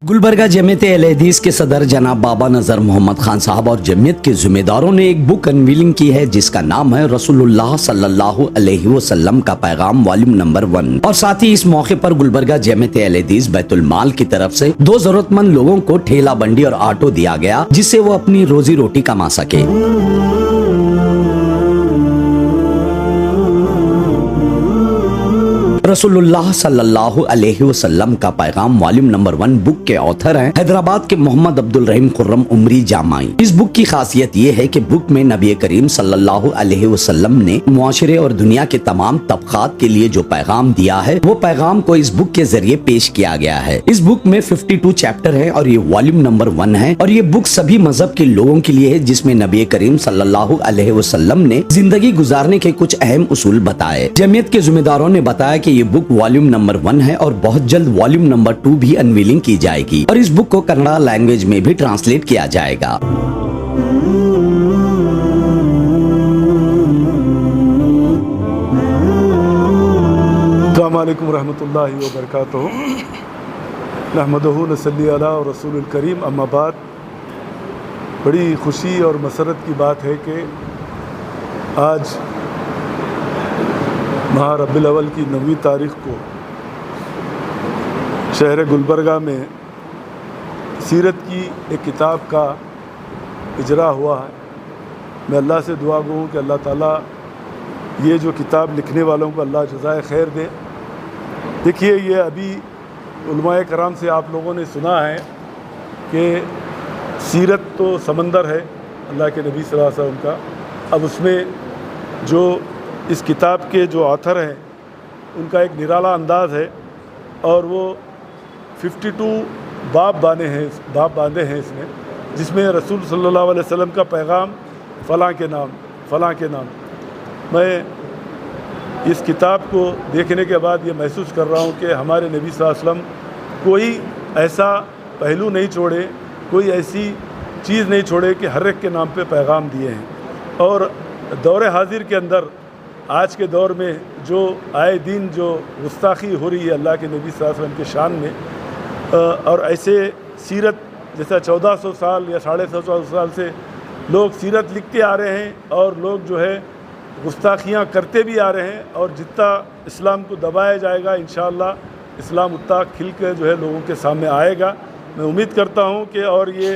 गुलबर्गा जमीयत अहले हदीस के सदर जनाब बाबा नजर मोहम्मद खान साहब और जमीयत के जिम्मेदारों ने एक बुक अनवीलिंग की है जिसका नाम है रसूलुल्लाह सल्लल्लाहु अलैहि वसल्लम का पैगाम वॉल्यूम नंबर 1। और साथ ही इस मौके पर गुलबर्गा जमीयत अहले हदीस बैतुल माल की तरफ से 2 जरूरतमंद लोगों को ठेला बंडी और ऑटो दिया गया जिससे वो अपनी रोजी रोटी कमा सके। रसूलुल्लाह सल्लल्लाहु अलैहि वसल्लम का पैगाम वॉल्यूम नंबर 1 बुक के ऑथर हैं हैदराबाद के मोहम्मद अब्दुल रहीम खुर्रम उमरी जामाई। इस बुक की खासियत ये है कि बुक में नबी करीम सल्लल्लाहु अलैहि वसल्लम ने मुआशरे और दुनिया के तमाम तबकात के लिए जो पैगाम दिया है वो पैगाम को इस बुक के जरिए पेश किया गया है। इस बुक में 52 चैप्टर है और ये वॉल्यूम नंबर 1 है और ये बुक सभी मजहब के लोगों के लिए है जिसमें नबी करीम सल्लल्लाहु अलैहि वसल्लम ने जिंदगी गुजारने के कुछ अहम उसूल बताए। जमीयत के जिम्मेदारों ने बताया कि ये बुक वॉल्यूम नंबर 1 है और बहुत जल्द वॉल्यूम नंबर 2 भी अनवीलिंग की जाएगी और इस बुक को कन्नड़ा लैंग्वेज में भी ट्रांसलेट किया जाएगा। अस्सलामु अलैकुम रहमतुल्लाहि व बरकातुहू। नहमदुहू नसल्ली अला रसूलिल करीम, अम्मा बाद। बड़ी खुशी और मसरत की बात है कि आज माह रबीउल अव्वल की 9वीं तारीख़ को शहर गुलबर्गा में सीरत की एक किताब का इजरा हुआ है। मैं अल्लाह से दुआ गो हूँ कि अल्लाह ताला ये जो किताब लिखने वालों को अल्लाह जज़ाए खैर दे। देखिए, ये अभी उलमाए कराम से आप लोगों ने सुना है कि सीरत तो समंदर है अल्लाह के नबी सल्लल्लाहु अलैहि वसल्लम का। अब उसमें जो इस किताब के जो ऑथर हैं उनका एक निराला अंदाज़ है और वो 52 बाब बांधे हैं इसमें, जिसमें रसूल सल्लल्लाहु अलैहि वसल्लम का पैगाम फ़लाँ के नाम। मैं इस किताब को देखने के बाद ये महसूस कर रहा हूँ कि हमारे नबी सल्लल्लाहु अलैहि वसल्लम कोई ऐसा पहलू नहीं छोड़े, कोई ऐसी चीज़ नहीं छोड़े कि हर एक के नाम पे पैगाम दिए हैं। और दौर हाजिर के अंदर आज के दौर में जो आए दिन जो गुस्ताखी हो रही है अल्लाह के नबी सल्लल्लाहु अलैहि वसल्लम के शान में, और ऐसे सीरत जैसा 1400 साल या 1450 साल से लोग सीरत लिखते आ रहे हैं और लोग जो है गुस्ताखियाँ करते भी आ रहे हैं। और जितना इस्लाम को दबाया जाएगा इंशाअल्लाह इस्लाम उतना खिल के जो है लोगों के सामने आएगा। मैं उम्मीद करता हूँ कि और ये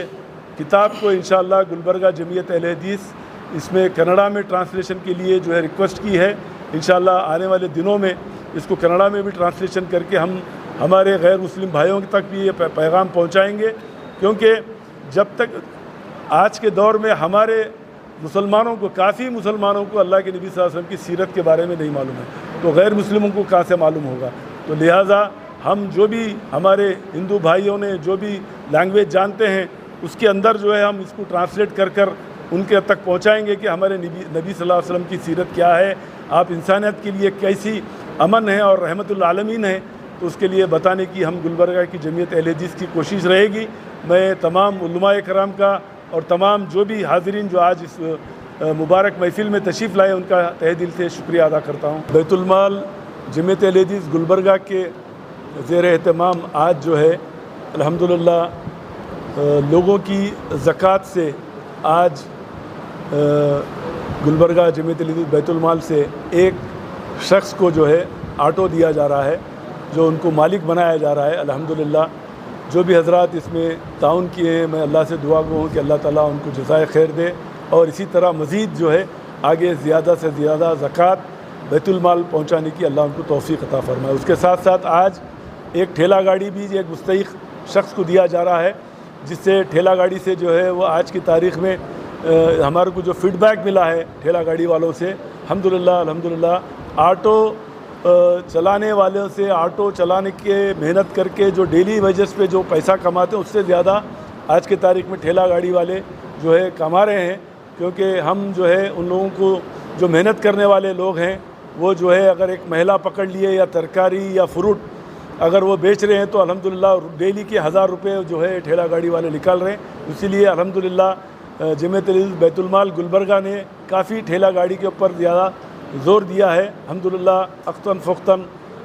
किताब को इंशाअल्लाह गुलबर्गा जमीयत अहले हदीस इसमें कन्नड़ा में ट्रांसलेशन के लिए जो है रिक्वेस्ट की है। इंशाअल्लाह आने वाले दिनों में इसको कन्नड़ा में भी ट्रांसलेशन करके हम हमारे गैर मुस्लिम भाइयों तक भी ये पैगाम पहुंचाएंगे, क्योंकि जब तक आज के दौर में हमारे मुसलमानों को काफ़ी मुसलमानों को अल्लाह के नबी सल्लल्लाहु अलैहि वसल्लम की सीरत के बारे में नहीं मालूम है तो गैर मुस्लिमों को कहाँ से मालूम होगा। तो लिहाजा हम जो भी हमारे हिंदू भाइयों ने जो भी लैंग्वेज जानते हैं उसके अंदर जो है हम इसको ट्रांसलेट कर उनके तक पहुंचाएंगे कि हमारे नबी सल्लल्लाहु अलैहि वसल्लम की सीरत क्या है, आप इंसानियत के लिए कैसी अमन है और रहमतुल आलमीन है। तो उसके लिए बताने की हम गुलबर्गा की जमीयत अहले हदीस की कोशिश रहेगी। मैं तमाम उलमाए कराम का और तमाम जो भी हाज़रीन जो आज इस मुबारक महफ़िल में तशरीफ़ लाए उनका तहे दिल से शुक्रिया अदा करता हूँ। बैतुल माल जमीयत अहले हदीस गुलबर्गा के ज़ेर एहतमाम आज जो है अल्हम्दुलिल्लाह लोगों की ज़कात से आज गुलबर्गा जमीयत अहले हदीस बैतुल माल से एक शख्स को जो है ऑटो दिया जा रहा है, जो उनको मालिक बनाया जा रहा है। अल्हम्दुलिल्लाह जो भी हज़रात इसमें ताउन किए हैं, मैं अल्लाह से दुआ गो हूँ कि अल्लाह ताला उनको जज़ाए खैर दे और इसी तरह मज़ीद जो है आगे ज़्यादा से ज़्यादा ज़कात बैतुल माल पहुँचाने की अल्लाह उनको तौफ़ीक़ अता फ़रमाए। उसके साथ साथ आज एक ठेला गाड़ी भी एक मुस्तहिक़ शख्स को दिया जा रहा है, जिससे ठेला गाड़ी से जो है वो आज की तारीख़ में हमारे को जो फ़ीडबैक मिला है ठेला गाड़ी वालों से, अल्हम्दुलिल्लाह ऑटो चलाने वालों से ऑटो चलाने के मेहनत करके जो डेली वेजेस पे जो पैसा कमाते हैं उससे ज़्यादा आज के तारीख़ में ठेला गाड़ी वाले जो है कमा रहे हैं। क्योंकि हम जो है उन लोगों को जो मेहनत करने वाले लोग हैं वो जो है अगर एक महिला पकड़ लिए या तरकारी या फ्रूट अगर वो बेच रहे हैं तो अल्हम्दुलिल्लाह डेली के 1000 रुपये जो है ठेला गाड़ी वाले निकाल रहे हैं। इसीलिए अल्हम्दुलिल्लाह जमीयत अहले हदीस बैतुल माल गुलबर्गा ने काफ़ी ठेला गाड़ी के ऊपर ज़्यादा ज़ोर दिया है। अल्हम्दुलिल्लाह अख्तन फ़ुख्तन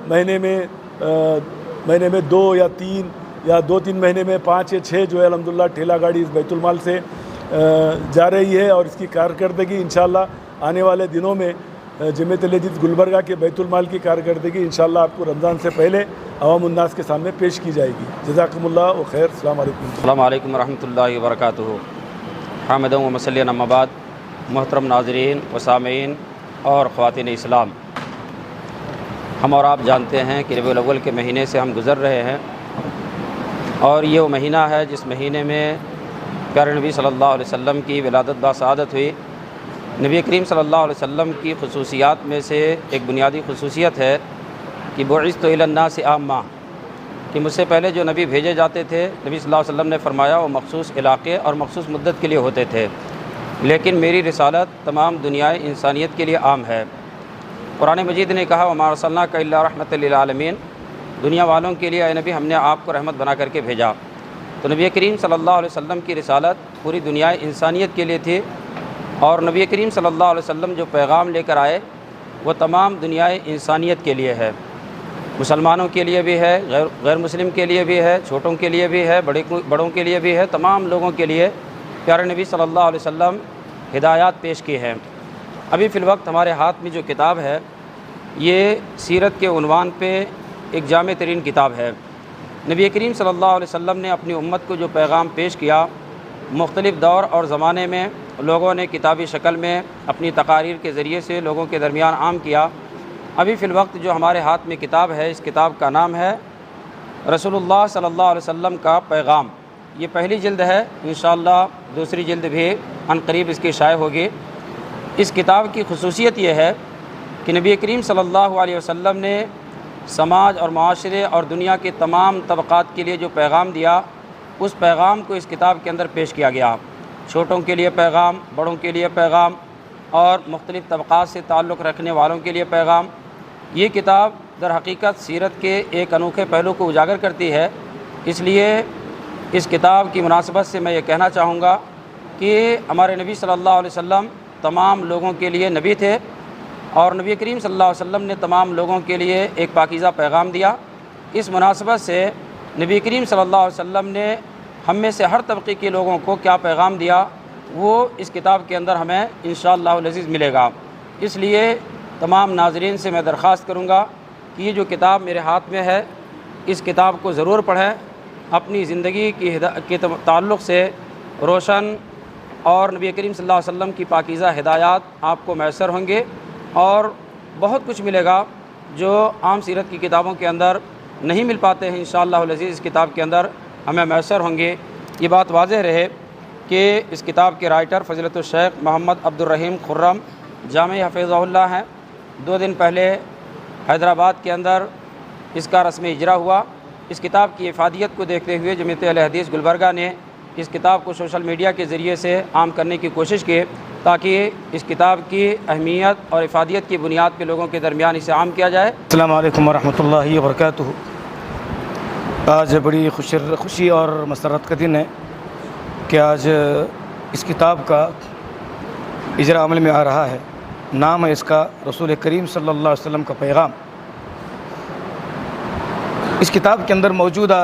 महीने में 2 या 3 या 2-3 महीने में 5 या 6 जो है अल्हम्दुलिल्लाह ठेला गाड़ी इस बैतुल माल से जा रही है और इसकी कारकर्दगी इंशाअल्लाह आने वाले दिनों में जमीयत अल-जदीद गुलबर्गा के बैतुल माल की कारकर्दगी इंशाअल्लाह आपको रमज़ान से पहले अवामुन्नास के सामने पेश की जाएगी। जज़ाकुमुल्लाह व खैर। अस्सलाम वालेकुम। अस्सलाम वालेकुम रहमतुल्लाहि व बरकातुहू। हामिदुन व मुसल्लियन अम्मा बाद। मोहतरम नाज़रीन व सामीन और ख़वातीन इस्लाम, हम और आप जानते हैं कि रबीउल अव्वल के महीने से हम गुज़र रहे हैं और ये वो महीना है जिस महीने में प्यारे नबी सल्लल्लाहु अलैहि वसल्लम की विलादत बासआदत हुई। नबी करीम सल्लल्लाहु अलैहि वसल्लम की खुसूसियात में से एक बुनियादी खुसूसियत है कि बुइस्तु इलन्नासि आम्मा, कि मुझसे पहले जो नबी भेजे जाते थे, नबी सल्लल्लाहु अलैहि वसल्लम ने फरमाया वो मखसूस इलाक़े और मखसूस मुद्दत के लिए होते थे, लेकिन मेरी रिसालत तमाम दुनियाए इंसानियत के लिए आम है। कुरान मजीद ने कहा वमा अर्सलनाका इल्ला रहमतल लिल आलमीन, दुनिया वालों के लिए नबी हमने आपको रहमत बना करके भेजा। तो नबी करीम सल्लल्लाहु अलैहि वसल्लम की रिसालत पूरी दुनिया इंसानियत के लिए थी और नबी करीम सल्लल्लाहु अलैहि वसल्लम जो पैगाम लेकर आए वो तमाम दुनिया इंसानियत के लिए है। मुसलमानों के लिए भी है, गैर मुस्लिम के लिए भी है, छोटों के लिए भी है, बड़ों के लिए भी है, तमाम लोगों के लिए प्यारे नबी सल्लल्लाहु अलैहि वसल्लम हिदायत पेश की हैं। अभी फ़िल वक्त हमारे हाथ में जो किताब है ये सीरत के उन्वान पे एक जामे तरीन किताब है। नबी करीम सल्लल्लाहु अलैहि वसल्लम ने अपनी उम्मत को जो पैगाम पेश किया, मुख्तलिफ़ दौर और ज़माने में लोगों ने किताबी शक्ल में अपनी तकारीर के ज़रिए से लोगों के दरमियान आम किया। अभी फ़िल वक्त जो हमारे हाथ में किताब है, इस किताब का नाम है रसूलुल्लाह सल्लल्लाहु अलैहि वसल्लम का पैगाम। ये पहली जिल्द है, इंशाअल्लाह दूसरी जिल्द भी अनकरीब इसकी शाये होगी। इस किताब की खुसूसियत ये है कि नबी करीम सल्लल्लाहु अलैहि वसल्लम ने समाज और माशरे और दुनिया के तमाम तबक़ात के लिए जो पैगाम दिया, उस पैगाम को इस किताब के अंदर पेश किया गया। छोटों के लिए पैगाम, बड़ों के लिए पैगाम और मुख्तलिफ़ तबक़ात से ताल्लुक़ रखने वालों के लिए पैगाम। ये किताब दर हकीकत सीरत के एक अनोखे पहलू को उजागर करती है। इसलिए इस किताब की मुनासबत से मैं ये कहना चाहूँगा कि हमारे नबी सल्लल्लाहु अलैहि वसल्लम तमाम लोगों के लिए नबी थे और नबी करीम सल्लल्लाहु अलैहि वसल्लम ने तमाम लोगों के लिए एक पाकीज़ा पैगाम दिया। इस मुनासबत से नबी करीम सल्लल्लाहु अलैहि वसल्लम ने हम में से हर तबक़े के लोगों को क्या पैगाम दिया वो इस किताब के अंदर हमें इंशाअल्लाह अज़ीज़ मिलेगा। इसलिए तमाम नाज़रीन से मैं दरख्वास्त करूँगा कि ये जो किताब मेरे हाथ में है, इस किताब को ज़रूर पढ़ें। अपनी ज़िंदगी के ताल्लुक़ से रोशन और नबी करीम सल्लल्लाहु अलैहि वसल्लम की पाकीज़ा हिदायत आपको मैसर होंगे और बहुत कुछ मिलेगा जो आम सीरत की किताबों के अंदर नहीं मिल पाते हैं। इंशाअल्लाह अज़ीज़ इस किताब के अंदर हमें मैसर होंगे। ये बात वाज़ेह रहे कि इस किताब के राइटर फ़ज़ीलतुल शेख मोहम्मद अब्दुर रहीम खुर्रम जामे हफ़िज़हुल्लाह हैं। 2 दिन पहले हैदराबाद के अंदर इसका रस्मी इजरा हुआ। इस किताब की इफ़ादियत को देखते हुए जमीयत अल-हदीस गुलबर्गा ने इस किताब को सोशल मीडिया के ज़रिए से आम करने की कोशिश की ताकि इस किताब की अहमियत और इफ़ादियत की बुनियाद पर लोगों के दरमियान इसे आम किया जाए। अस्सलामु अलैकुम वरहमतुल्लाहि वबरकातुहू। आज बड़ी खुशी और मसरत का दिन है कि आज इस किताब का इजरा अमल में आ रहा है। नाम है इसका रसूल करीम सल्लल्लाहु अलैहि वसल्लम का पैगाम। इस किताब के अंदर मौजूदा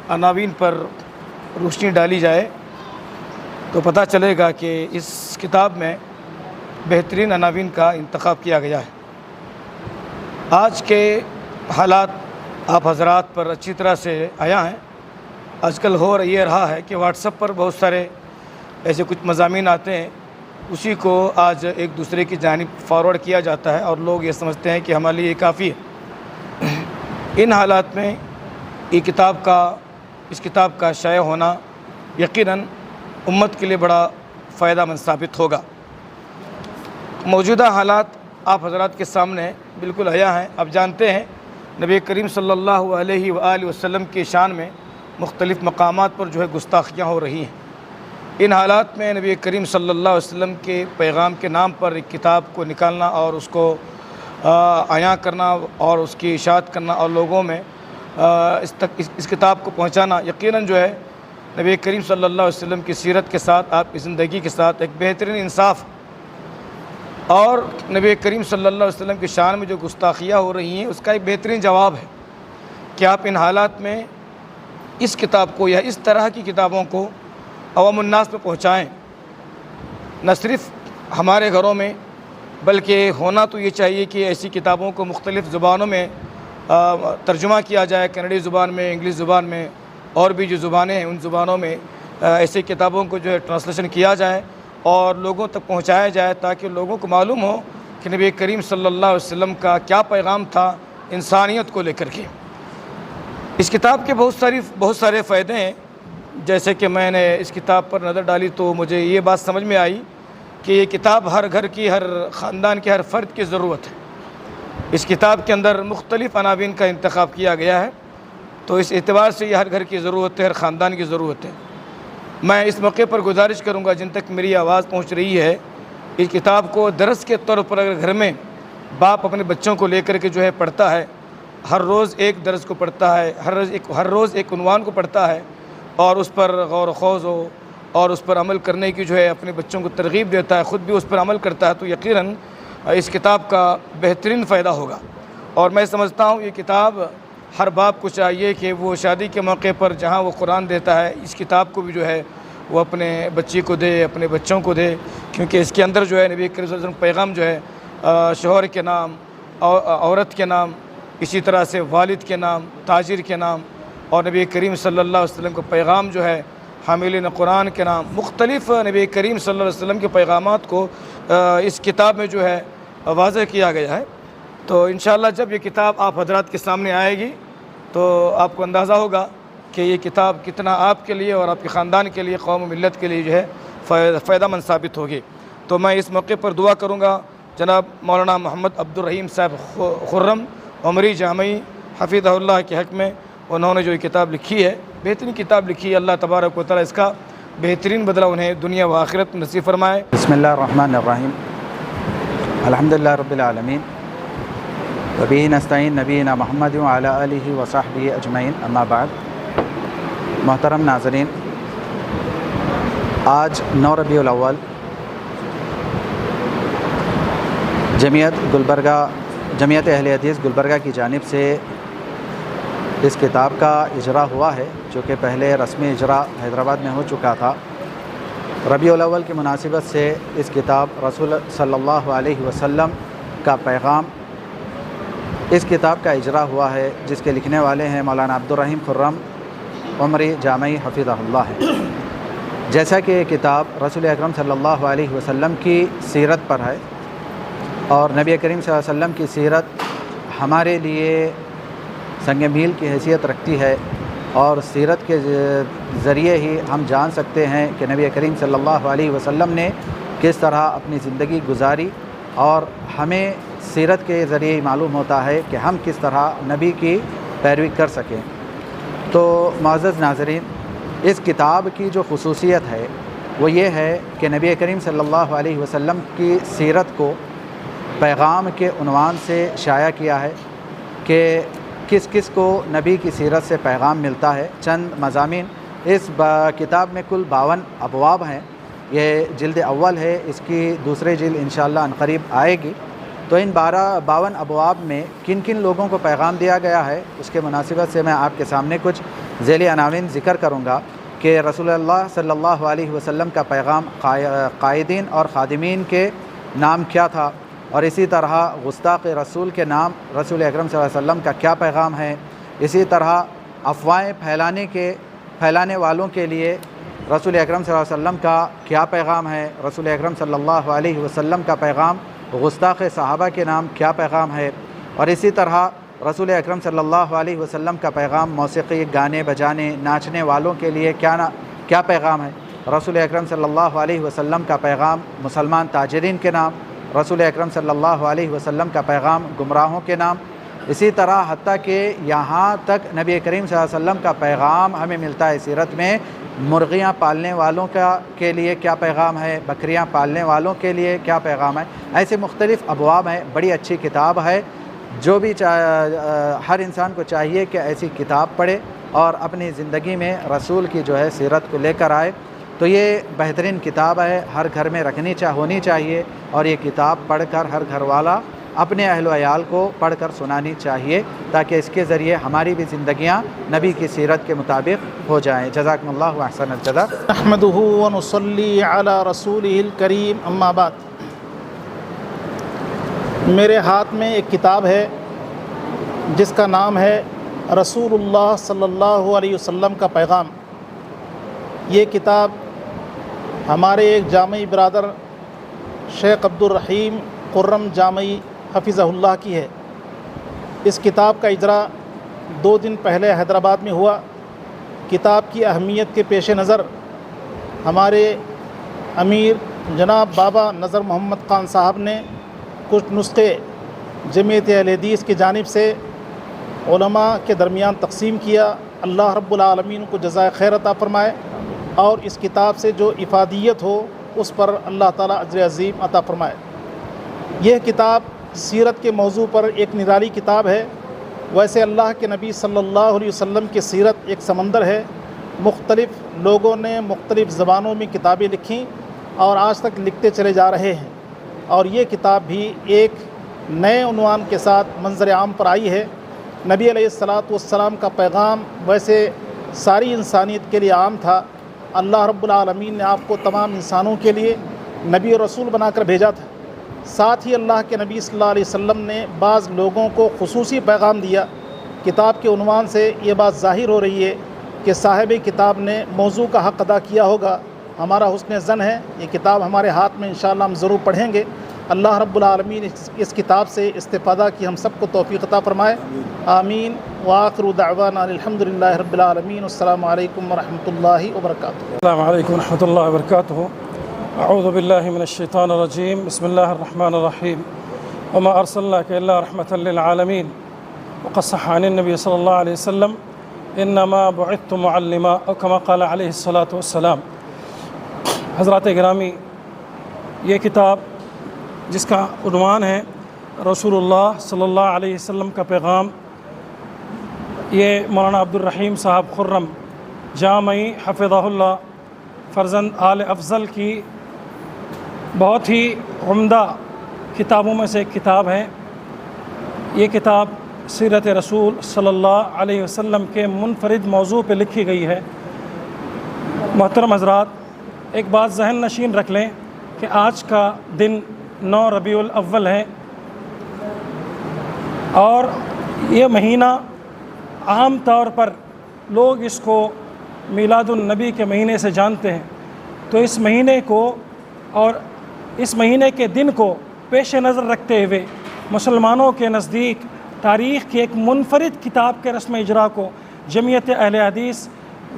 अनावीन पर रोशनी डाली जाए तो पता चलेगा कि इस किताब में बेहतरीन अनावीन का इंतखाब किया गया है। आज के हालात आप हज़रात पर अच्छी तरह से आया हैं। आजकल हो ये रहा है कि व्हाट्सएप पर बहुत सारे ऐसे कुछ मज़ामीन आते हैं, उसी को आज एक दूसरे की जानिब फॉरवर्ड किया जाता है और लोग ये समझते हैं कि हमारे लिए काफ़ी है। इन हालात में इस किताब का शाया होना यकीनन उम्मत के लिए बड़ा फ़ायदामंद साबित होगा। मौजूदा हालात आप हज़रात के सामने बिल्कुल आया हैं। आप जानते हैं नबी करीम सल्लल्लाहु अलैहि वसल्लम की शान में मुख्तलिफ़ मकामात पर जो है गुस्ताखियाँ हो रही हैं। इन हालात में नबी करीम सल्लल्लाहु अलैहि वसल्लम के पैगाम के नाम पर एक किताब को निकालना और उसको आया करना और उसकी इशाअत करना और लोगों में इस किताब को पहुँचाना यकीनन जो है नबी करीम सल्लल्लाहु अलैहि वसल्लम की सीरत के साथ, आपकी ज़िंदगी के साथ एक बेहतरीन इंसाफ और नबी करीम सल्लल्लाहु अलैहि वसल्लम की शान में जो गुस्ताखियाँ हो रही हैं उसका एक बेहतरीन जवाब है कि आप इन हालात में اس کتاب کو یا اس طرح کی کتابوں کو عوام الناس میں پہنچائیں، نہ صرف ہمارے گھروں میں بلکہ ہونا تو یہ چاہیے کہ ایسی کتابوں کو مختلف زبانوں میں ترجمہ کیا جائے، کنڑی زبان میں، انگلش زبان میں، اور بھی جو زبانیں ہیں ان زبانوں میں ایسی کتابوں کو جو ہے ٹرانسلیشن کیا جائے اور لوگوں تک پہنچایا جائے، تاکہ لوگوں کو معلوم ہو کہ نبی کریم صلی اللہ علیہ وسلم کا کیا پیغام تھا انسانیت کو لے کر کے۔ اس کتاب کے بہت سارے فائدے ہیں۔ جیسے کہ میں نے اس کتاب پر نظر ڈالی تو مجھے یہ بات سمجھ میں آئی کہ یہ کتاب ہر گھر کی، ہر خاندان کے ہر فرد کی ضرورت ہے۔ اس کتاب کے اندر مختلف عناوین کا انتخاب کیا گیا ہے، تو اس اعتبار سے یہ ہر گھر کی ضرورت ہے، ہر خاندان کی ضرورت ہے۔ میں اس موقع پر گزارش کروں گا جن تک میری آواز پہنچ رہی ہے، اس کتاب کو درس کے طور پر اگر گھر میں باپ اپنے بچوں کو لے کر کے جو ہے پڑھتا ہے، ہر روز ایک درس کو پڑھتا ہے، ہر روز ایک عنوان کو پڑھتا ہے اور اس پر غور و خوض ہو اور اس پر عمل کرنے کی جو ہے اپنے بچوں کو ترغیب دیتا ہے، خود بھی اس پر عمل کرتا ہے، تو یقیناً اس کتاب کا بہترین فائدہ ہوگا۔ اور میں سمجھتا ہوں یہ کتاب ہر باپ کو چاہیے کہ وہ شادی کے موقع پر جہاں وہ قرآن دیتا ہے، اس کتاب کو بھی جو ہے وہ اپنے بچی کو دے، اپنے بچوں کو دے، کیونکہ اس کے اندر جو ہے نبی کریم صلی اللہ علیہ وسلم پیغام جو ہے شوہر کے نام، عورت کے نام، اسی طرح سے والد کے نام، تاجر کے نام، اور نبی کریم صلی اللہ علیہ وسلم کا پیغام جو ہے حاملین قرآن کے نام، مختلف نبی کریم صلی اللہ علیہ وسلم کے پیغامات کو اس کتاب میں جو ہے واضح کیا گیا ہے۔ تو انشاءاللہ جب یہ کتاب آپ حضرات کے سامنے آئے گی تو آپ کو اندازہ ہوگا کہ یہ کتاب کتنا آپ کے لیے اور آپ کے خاندان کے لیے، قوم و ملت کے لیے جو ہے فائدہ مند ثابت ہوگی۔ تو میں اس موقع پر دعا کروں گا جناب مولانا محمد عبد الرحیم صاحب خرم عمری جامعی حفظہ اللہ کے حق میں، انہوں نے جو یہ کتاب لکھی ہے، بہترین کتاب لکھی ہے، اللہ تبارک و تعالیٰ اس کا بہترین بدلہ انہیں دنیا و آخرت نصیب فرمائے۔ بسم اللہ الرحمن الرحیم، الحمدللہ رب العالمین، وبہ نستعین نبینا محمد وعلی آلہ وصحبہ اجمعین، اما بعد۔ محترم ناظرین، آج 9 ربیع الاول جمعیت اہل حدیث گلبرگہ کی جانب سے اس کتاب کا اجرا ہوا ہے، جو کہ پہلے رسمی اجرا حیدرآباد میں ہو چکا تھا۔ ربیع الاول کی مناسبت سے اس کتاب رسول صلی اللہ علیہ وسلم کا پیغام، اس کتاب کا اجرا ہوا ہے، جس کے لکھنے والے ہیں مولانا عبد الرحیم خرم عمری جامعی حفظہ اللہ ہے۔ جیسا کہ یہ کتاب رسول اکرم صلی اللہ علیہ وسلم کی سیرت پر ہے، اور نبی کریم صلی اللہ علیہ وسلم کی سیرت ہمارے لیے سنگ میل کی حیثیت رکھتی ہے، اور سیرت کے ذریعے ہی ہم جان سکتے ہیں کہ نبی کریم صلی اللہ علیہ وسلم نے کس طرح اپنی زندگی گزاری، اور ہمیں سیرت کے ذریعے ہی معلوم ہوتا ہے کہ ہم کس طرح نبی کی پیروی کر سکیں۔ تو معزز ناظرین، اس کتاب کی جو خصوصیت ہے وہ یہ ہے کہ نبی کریم صلی اللہ علیہ وسلم کی سیرت کو پیغام کے عنوان سے شائع کیا ہے کہ کس کس کو نبی کی سیرت سے پیغام ملتا ہے۔ چند مضامین، اس کتاب میں کل 52 ابواب ہیں، یہ جلد اول ہے، اس کی دوسری جلد انشاءاللہ عنقریب آئے گی۔ تو ان 52 ابواب میں کن کن لوگوں کو پیغام دیا گیا ہے، اس کے مناسبت سے میں آپ کے سامنے کچھ ذیلی عناوین ذکر کروں گا کہ رسول اللہ صلی اللہ علیہ وسلم کا پیغام قائدین اور خادمین کے نام کیا تھا، اور اسی طرح گستاخ رسول کے نام رسول اکرم صلی اللہ علیہ وسلم کا کیا پیغام ہے، اسی طرح افواہیں پھیلانے والوں کے لیے رسول اکرم صلی اللہ علیہ وسلم کا کیا پیغام ہے، رسول اکرم صلی اللہ علیہ وسلم کا پیغام گستاخ صحابہ کے نام کیا پیغام ہے، اور اسی طرح رسول اکرم صلی اللہ علیہ وسلم کا پیغام موسیقی، گانے بجانے، ناچنے والوں کے لیے کیا پیغام ہے، رسول اکرم صلی اللہ علیہ وسلم کا پیغام مسلمان تاجرین کے نام، رسول اکرم صلی اللہ علیہ وسلم کا پیغام گمراہوں کے نام، اسی طرح حتیٰ کہ یہاں تک نبی کریم صلی اللہ علیہ وسلم کا پیغام ہمیں ملتا ہے سیرت میں مرغیاں پالنے والوں کے لیے کیا پیغام ہے، بکریاں پالنے والوں کے لیے کیا پیغام ہے۔ ایسے مختلف ابواب ہیں، بڑی اچھی کتاب ہے، جو بھی ہر انسان کو چاہیے کہ ایسی کتاب پڑھے اور اپنی زندگی میں رسول کی جو ہے سیرت کو لے کر آئے۔ تو یہ بہترین کتاب ہے، ہر گھر میں ہونی چاہیے، اور یہ کتاب پڑھ کر ہر گھر والا اپنے اہل و عیال کو پڑھ کر سنانی چاہیے تاکہ اس کے ذریعے ہماری بھی زندگیاں نبی کی سیرت کے مطابق ہو جائیں۔ جزاکم اللہ احسن الجزا۔ نحمده ونصلی علی رسولہ الکریم، اما بعد۔ میرے ہاتھ میں ایک کتاب ہے جس کا نام ہے رسول اللہ صلی اللہ علیہ وسلم کا پیغام۔ یہ کتاب ہمارے ایک جامعی برادر شیخ عبدالرحیم خرم جامعی حفظہ اللہ کی ہے۔ اس کتاب کا اجرا 2 دن پہلے حیدرآباد میں ہوا۔ کتاب کی اہمیت کے پیش نظر ہمارے امیر جناب بابا نذر محمد خان صاحب نے کچھ نسخے جمعیت اہل حدیث کی جانب سے علماء کے درمیان تقسیم کیا۔ اللہ رب العالمین کو جزائے خیر عطا فرمائے، اور اس کتاب سے جو افادیت ہو اس پر اللہ تعالیٰ اجر عظیم عطا فرمائے۔ یہ کتاب سیرت کے موضوع پر ایک نرالی کتاب ہے۔ ویسے اللہ کے نبی صلی اللہ علیہ وسلم کی سیرت ایک سمندر ہے۔ مختلف لوگوں نے مختلف زبانوں میں کتابیں لکھیں اور آج تک لکھتے چلے جا رہے ہیں، اور یہ کتاب بھی ایک نئے عنوان کے ساتھ منظر عام پر آئی ہے۔ نبی علیہ الصلاۃ والسلام کا پیغام ویسے ساری انسانیت کے لیے عام تھا۔ اللہ رب العالمین نے آپ کو تمام انسانوں کے لیے نبی اور رسول بنا کر بھیجا تھا۔ ساتھ ہی اللہ کے نبی صلی اللہ علیہ وسلم نے بعض لوگوں کو خصوصی پیغام دیا۔ کتاب کے عنوان سے یہ بات ظاہر ہو رہی ہے کہ صاحب کتاب نے موضوع کا حق ادا کیا ہوگا۔ ہمارا حسن ظن ہے یہ کتاب ہمارے ہاتھ میں انشاءاللہ ہم ضرور پڑھیں گے۔ اللہ رب العالمین اس کتاب سے استفادہ کی ہم سب کو توفیق عطا فرمائے، آمین۔ وآخر دعوانا الحمدللہ رب العالمین۔ السلام علیکم ورحمۃ اللہ وبرکاتہ۔ السلام علیکم ورحمۃ اللہ وبرکاتہ۔ اعوذ باللہ من الشیطان الرجیم، بسم اللہ الرحمن الرحیم۔ وما ارسلناک الا رحمۃ للعالمین، وقد صح عن النبی صلی اللہ علیہ وسلم انما بعثت معلما، او کما قال علیہ الصلاۃ والسلام۔ حضرات گرامی، یہ کتاب جس کا عنوان ہے رسول اللہ صلی اللہ علیہ وسلم کا پیغام، یہ مولانا عبدالرحیم صاحب خرم جامعی حفظہ اللہ فرزند آل افضل کی بہت ہی عمدہ کتابوں میں سے ایک کتاب ہے۔ یہ کتاب سیرت رسول صلی اللہ علیہ وسلم کے منفرد موضوع پہ لکھی گئی ہے۔ محترم حضرات، ایک بات ذہن نشین رکھ لیں کہ آج کا دن 9 ربیع الاول ہے، اور یہ مہینہ عام طور پر لوگ اس کو میلاد النبی کے مہینے سے جانتے ہیں۔ تو اس مہینے کو اور اس مہینے کے دن کو پیش نظر رکھتے ہوئے مسلمانوں کے نزدیک تاریخ کی ایک منفرد کتاب کے رسم اجرا کو جمعیت اہل حدیث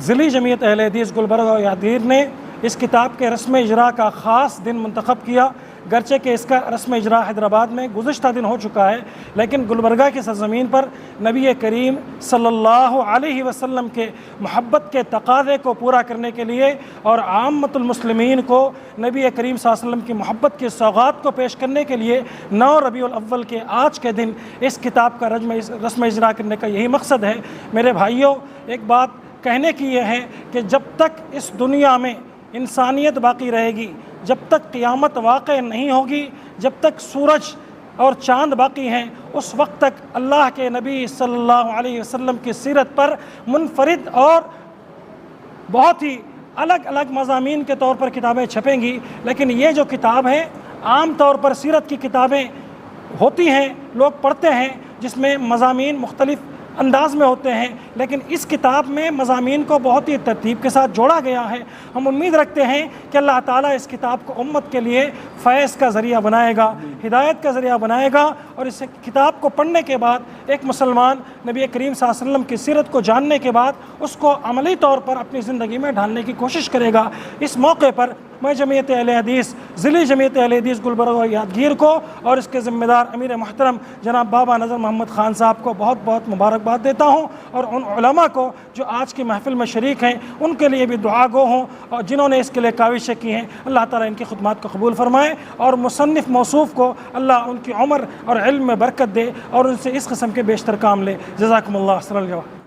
ضلعی جمعیت اہل حدیث گلبرگہ و یادگیر نے اس کتاب کے رسم اجرا کا خاص دن منتخب کیا۔ گرچہ کہ اس کا رسم اجرا حیدرآباد میں گزشتہ دن ہو چکا ہے، لیکن گلبرگہ کی سرزمین پر نبی کریم صلی اللہ علیہ وسلم کے محبت کے تقاضے کو پورا کرنے کے لیے اور عامت المسلمین کو نبی کریم صلی اللہ علیہ وسلم کی محبت کی سوغات کو پیش کرنے کے لیے 9 ربیع الاول کے آج کے دن اس کتاب کا رسم اجرا کرنے کا یہی مقصد ہے۔ میرے بھائیوں، ایک بات کہنے کی یہ ہے کہ جب تک اس دنیا میں انسانیت باقی رہے گی، جب تک قیامت واقع نہیں ہوگی، جب تک سورج اور چاند باقی ہیں، اس وقت تک اللہ کے نبی صلی اللہ علیہ وسلم کی سیرت پر منفرد اور بہت ہی الگ الگ مضامین کے طور پر کتابیں چھپیں گی۔ لیکن یہ جو کتاب ہے، عام طور پر سیرت کی کتابیں ہوتی ہیں، لوگ پڑھتے ہیں، جس میں مضامین مختلف انداز میں ہوتے ہیں، لیکن اس کتاب میں مضامین کو بہت ہی ترتیب کے ساتھ جوڑا گیا ہے۔ ہم امید رکھتے ہیں کہ اللہ تعالیٰ اس کتاب کو امت کے لیے فیض کا ذریعہ بنائے گا، ہدایت کا ذریعہ بنائے گا، اور اس کتاب کو پڑھنے کے بعد ایک مسلمان نبی کریم صلی اللہ علیہ وسلم کی سیرت کو جاننے کے بعد اس کو عملی طور پر اپنی زندگی میں ڈھالنے کی کوشش کرے گا۔ اس موقع پر میں جمعیت اہل حدیث ضلعی جمعیت اہل حدیث گلبرگہ و یادگیر کو اور اس کے ذمہ دار امیر محترم جناب بابا نذر محمد خان صاحب کو بہت بہت مبارکباد دیتا ہوں، اور ان علماء کو جو آج کی محفل میں شریک ہیں ان کے لیے بھی دعا گو ہوں، اور جنہوں نے اس کے لیے کاوشیں کی ہیں، اللہ تعالیٰ ان کی خدمات کو قبول فرمائے، اور مصنف موصوف کو اللہ ان کی عمر اور علم میں برکت دے اور ان سے اس قسم کے بیشتر کام لے۔ جزاکم اللہ خیر۔